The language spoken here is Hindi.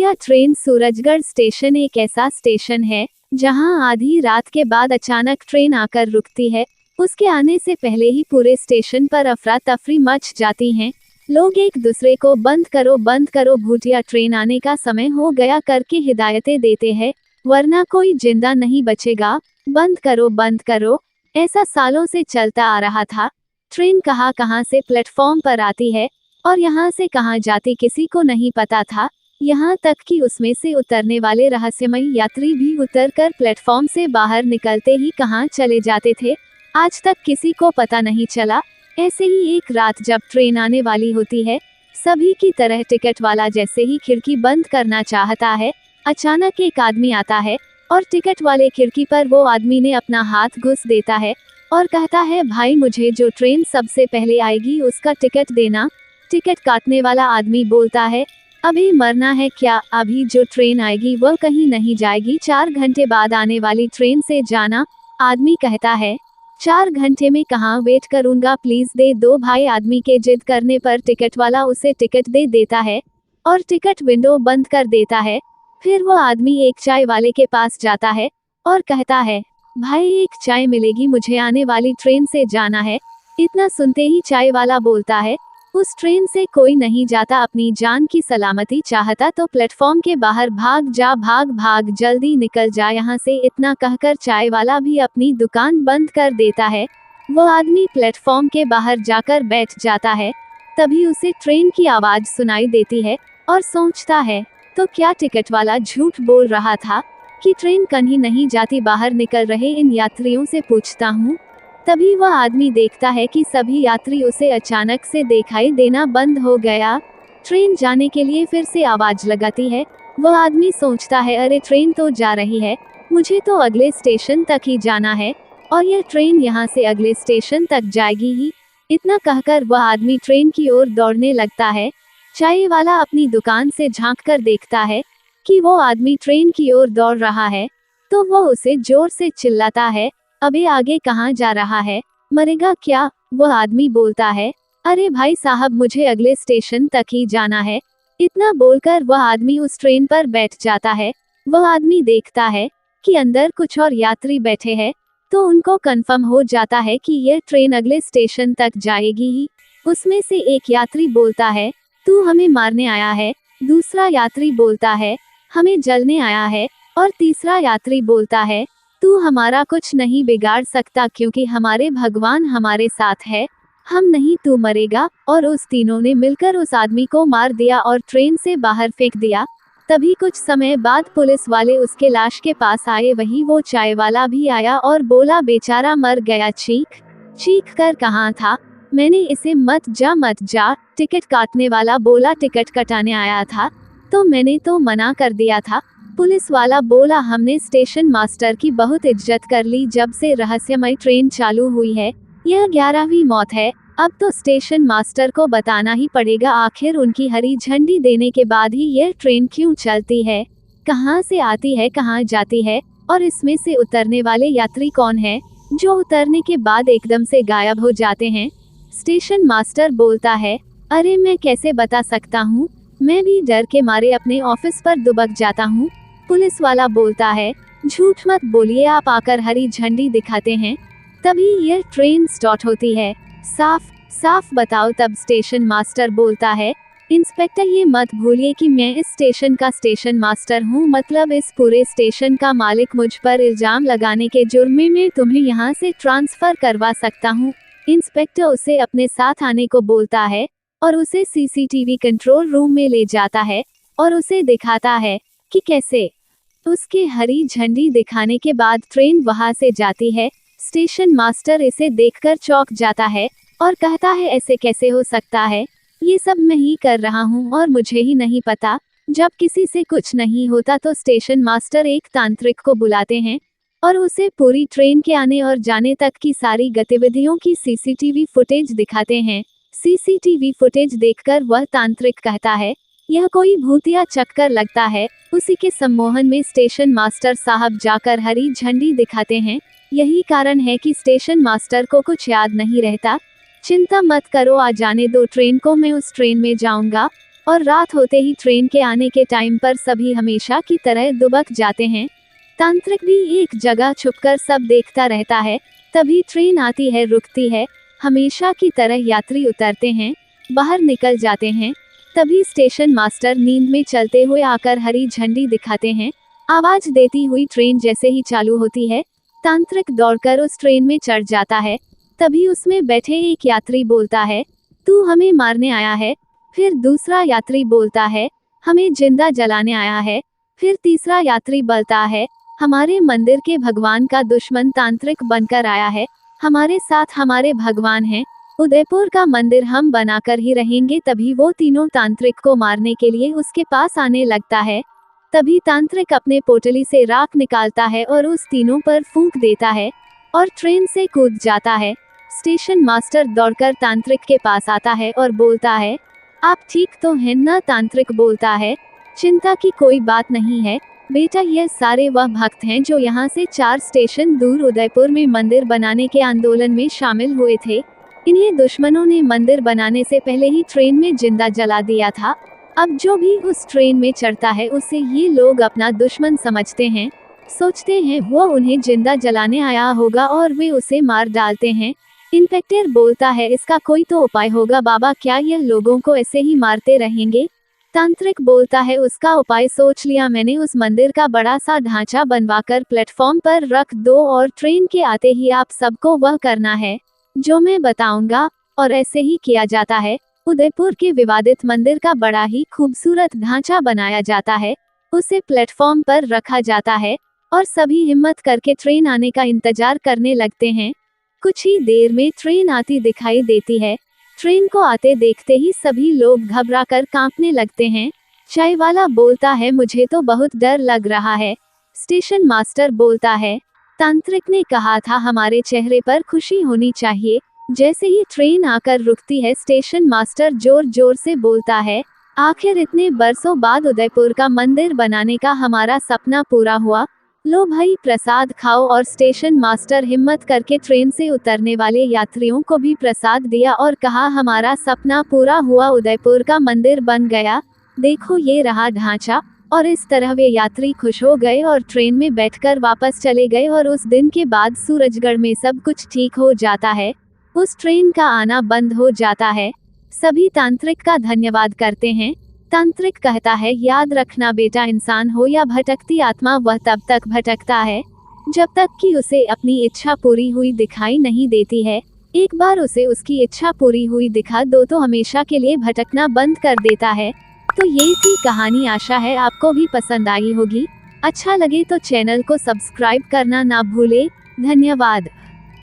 भूतिया ट्रेन। सूरजगढ़ स्टेशन एक ऐसा स्टेशन है जहां आधी रात के बाद अचानक ट्रेन आकर रुकती है। उसके आने से पहले ही पूरे स्टेशन पर अफरा तफरी मच जाती है। लोग एक दूसरे को बंद करो, भूतिया ट्रेन आने का समय हो गया करके हिदायतें देते हैं, वरना कोई जिंदा नहीं बचेगा, बंद करो। ऐसा सालों से चलता आ रहा था। ट्रेन कहां से प्लेटफॉर्म पर आती है और यहां से कहां जाती किसी को नहीं पता था। यहाँ तक कि उसमें से उतरने वाले रहस्यमयी यात्री भी उतरकर प्लेटफॉर्म से बाहर निकलते ही कहां चले जाते थे, आज तक किसी को पता नहीं चला। ऐसे ही एक रात जब ट्रेन आने वाली होती है, सभी की तरह टिकट वाला जैसे ही खिड़की बंद करना चाहता है, अचानक एक आदमी आता है और टिकट वाले खिड़की पर वो आदमी ने अपना हाथ घुस देता है और कहता है, भाई मुझे जो ट्रेन सबसे पहले आएगी उसका टिकट देना। टिकट काटने वाला आदमी बोलता है, अभी मरना है क्या, अभी जो ट्रेन आएगी वह कहीं नहीं जाएगी, 4 घंटे बाद आने वाली ट्रेन से जाना। आदमी कहता है, 4 घंटे में कहाँ वेट करूंगा, प्लीज दे दो भाई। आदमी के जिद करने पर टिकट वाला उसे टिकट दे देता है और टिकट विंडो बंद कर देता है। फिर वो आदमी एक चाय वाले के पास जाता है और कहता है, भाई एक चाय मिलेगी, मुझे आने वाली ट्रेन से जाना है। इतना सुनते ही चाय वाला बोलता है, उस ट्रेन से कोई नहीं जाता, अपनी जान की सलामती चाहता तो प्लेटफॉर्म के बाहर भाग जा, भाग जल्दी निकल जा यहाँ से। इतना कहकर चाय वाला भी अपनी दुकान बंद कर देता है। वो आदमी प्लेटफॉर्म के बाहर जाकर बैठ जाता है। तभी उसे ट्रेन की आवाज सुनाई देती है और सोचता है, तो क्या टिकट वाला झूठ बोल रहा था कि ट्रेन कहीं नहीं जाती। बाहर निकल रहे इन यात्रियों से पूछता हूँ। तभी वह आदमी देखता है कि सभी यात्री उसे अचानक से दिखाई देना बंद हो गया। ट्रेन जाने के लिए फिर से आवाज लगाती है। वह आदमी सोचता है, अरे ट्रेन तो जा रही है, मुझे तो अगले स्टेशन तक ही जाना है और यह ट्रेन यहाँ से अगले स्टेशन तक जाएगी ही। इतना कहकर वह आदमी ट्रेन की ओर दौड़ने लगता है। चाय वाला अपनी दुकान से झांक कर देखता है कि वो आदमी ट्रेन की ओर दौड़ रहा है, तो वह उसे जोर से चिल्लाता है, अबे आगे कहाँ जा रहा है, मरेगा क्या। वह आदमी बोलता है, अरे भाई साहब मुझे अगले स्टेशन तक ही जाना है। इतना बोलकर वह आदमी उस ट्रेन पर बैठ जाता है। वह आदमी देखता है कि अंदर कुछ और यात्री बैठे हैं, तो उनको कंफर्म हो जाता है कि यह ट्रेन अगले स्टेशन तक जाएगी ही। उसमें से एक यात्री बोलता है, तू हमें मारने आया है। दूसरा यात्री बोलता है, हमें जलने आया है। और तीसरा यात्री बोलता है, तू हमारा कुछ नहीं बिगाड़ सकता क्योंकि हमारे भगवान हमारे साथ है, हम नहीं तू मरेगा। और उस तीनों ने मिलकर उस आदमी को मार दिया और ट्रेन से बाहर फेंक दिया। तभी कुछ समय बाद पुलिस वाले उसके लाश के पास आए। वही वो चाय वाला भी आया और बोला, बेचारा मर गया। चीख कर कहाँ था, मैंने इसे मत जा। टिकट काटने वाला बोला, टिकट कटाने आया था तो मैंने तो मना कर दिया था। पुलिस वाला बोला, हमने स्टेशन मास्टर की बहुत इज्जत कर ली जब से रहस्यमय ट्रेन चालू हुई है। यह 11वीं मौत है, अब तो स्टेशन मास्टर को बताना ही पड़ेगा, आखिर उनकी हरी झंडी देने के बाद ही यह ट्रेन क्यों चलती है, कहाँ से आती है, कहाँ जाती है, और इसमें से उतरने वाले यात्री कौन है जो उतरने के बाद एकदम से गायब हो जाते हैं। स्टेशन मास्टर बोलता है, अरे मैं कैसे बता सकता हूँ, मैं भी डर के मारे अपने ऑफिस पर दुबक जाता हूँ। पुलिस वाला बोलता है, झूठ मत बोलिए, आप आकर हरी झंडी दिखाते हैं तभी यह ट्रेन स्टार्ट होती है, साफ बताओ। तब स्टेशन मास्टर बोलता है, इंस्पेक्टर ये मत भूलिए कि मैं इस स्टेशन का स्टेशन मास्टर हूँ, मतलब इस पूरे स्टेशन का मालिक। मुझ पर इल्जाम लगाने के जुर्म में तुम्हें यहाँ से ट्रांसफर करवा सकता हूँ। इंस्पेक्टर उसे अपने साथ आने को बोलता है और उसे सीसीटीवी कंट्रोल रूम में ले जाता है और उसे दिखाता है कि कैसे। उसके हरी झंडी दिखाने के बाद ट्रेन वहां से जाती है। स्टेशन मास्टर इसे देखकर चौंक जाता है और कहता है, ऐसे कैसे हो सकता है, ये सब मैं ही कर रहा हूँ और मुझे ही नहीं पता। जब किसी से कुछ नहीं होता तो स्टेशन मास्टर एक तांत्रिक को बुलाते हैं और उसे पूरी ट्रेन के आने और जाने तक की सारी गतिविधियों की सीसीटीवी फुटेज दिखाते हैं। सीसीटीवी फुटेज देखकर वह तांत्रिक कहता है, यह कोई भूतिया चक्कर लगता है। उसी के सम्मोहन में स्टेशन मास्टर साहब जाकर हरी झंडी दिखाते हैं। यही कारण है कि स्टेशन मास्टर को कुछ याद नहीं रहता। चिंता मत करो, आ जाने दो ट्रेन को, मैं उस ट्रेन में जाऊंगा और रात होते ही ट्रेन के आने के टाइम पर सभी हमेशा की तरह दुबक जाते हैं। तांत्रिक भी एक जगह छुपकर सब देखता रहता है। तभी ट्रेन आती है, रुकती है। हमेशा की तरह यात्री उतरते हैं, बाहर निकल जाते हैं। तभी स्टेशन मास्टर नींद में चलते हुए आकर हरी झंडी दिखाते हैं। आवाज देती हुई ट्रेन जैसे ही चालू होती है, तांत्रिक दौड़कर उस ट्रेन में चढ़ जाता है। तभी उसमें बैठे एक यात्री बोलता है, तू हमें मारने आया है। फिर दूसरा यात्री बोलता है, हमें जिंदा जलाने आया है। फिर तीसरा यात्री बोलता है, हमारे मंदिर के भगवान का दुश्मन तांत्रिक बनकर आया है। हमारे साथ हमारे भगवान हैं, उदयपुर का मंदिर हम बनाकर ही रहेंगे। तभी वो तीनों तांत्रिक को मारने के लिए उसके पास आने लगता है। तभी तांत्रिक अपने पोटली से राख निकालता है और उस तीनों पर फूंक देता है और ट्रेन से कूद जाता है। स्टेशन मास्टर दौड़कर तांत्रिक के पास आता है और बोलता है, आप ठीक तो हैं ना? तांत्रिक बोलता है, चिंता की कोई बात नहीं है बेटा, ये सारे वह भक्त हैं जो यहाँ से 4 स्टेशन दूर उदयपुर में मंदिर बनाने के आंदोलन में शामिल हुए थे। इन्हें दुश्मनों ने मंदिर बनाने से पहले ही ट्रेन में जिंदा जला दिया था। अब जो भी उस ट्रेन में चढ़ता है उसे ये लोग अपना दुश्मन समझते हैं। सोचते हैं वो उन्हें जिंदा जलाने आया होगा और वे उसे मार डालते हैं। इंस्पेक्टर बोलता है, इसका कोई तो उपाय होगा बाबा, क्या ये लोगों को ऐसे ही मारते रहेंगे? तांत्रिक बोलता है, उसका उपाय सोच लिया मैंने। उस मंदिर का बड़ा सा ढांचा बनवाकर प्लेटफॉर्म पर रख दो और ट्रेन के आते ही आप सबको वह करना है जो मैं बताऊंगा। और ऐसे ही किया जाता है। उदयपुर के विवादित मंदिर का बड़ा ही खूबसूरत ढांचा बनाया जाता है, उसे प्लेटफॉर्म पर रखा जाता है और सभी हिम्मत करके ट्रेन आने का इंतजार करने लगते हैं। कुछ ही देर में ट्रेन आती दिखाई देती है। ट्रेन को आते देखते ही सभी लोग घबराकर कांपने लगते हैं। चाय वाला बोलता है, मुझे तो बहुत डर लग रहा है। स्टेशन मास्टर बोलता है, तांत्रिक ने कहा था हमारे चेहरे पर खुशी होनी चाहिए। जैसे ही ट्रेन आकर रुकती है, स्टेशन मास्टर जोर जोर से बोलता है, आखिर इतने बरसों बाद उदयपुर का मंदिर बनाने का हमारा सपना पूरा हुआ। लो भाई प्रसाद खाओ। और स्टेशन मास्टर हिम्मत करके ट्रेन से उतरने वाले यात्रियों को भी प्रसाद दिया और कहा, हमारा सपना पूरा हुआ, उदयपुर का मंदिर बन गया। देखो ये रहा ढांचा। और इस तरह वे यात्री खुश हो गए और ट्रेन में बैठकर वापस चले गए। और उस दिन के बाद सूरजगढ़ में सब कुछ ठीक हो जाता है। उस ट्रेन का आना बंद हो जाता है। सभी तांत्रिक का धन्यवाद करते हैं। तांत्रिक कहता है, याद रखना बेटा, इंसान हो या भटकती आत्मा, वह तब तक भटकता है जब तक कि उसे अपनी इच्छा पूरी हुई दिखाई नहीं देती है। एक बार उसे उसकी इच्छा पूरी हुई दिखा दो तो हमेशा के लिए भटकना बंद कर देता है। तो ये थी कहानी। आशा है आपको भी पसंद आई होगी। अच्छा लगे तो चैनल को सब्सक्राइब करना ना भूले। धन्यवाद।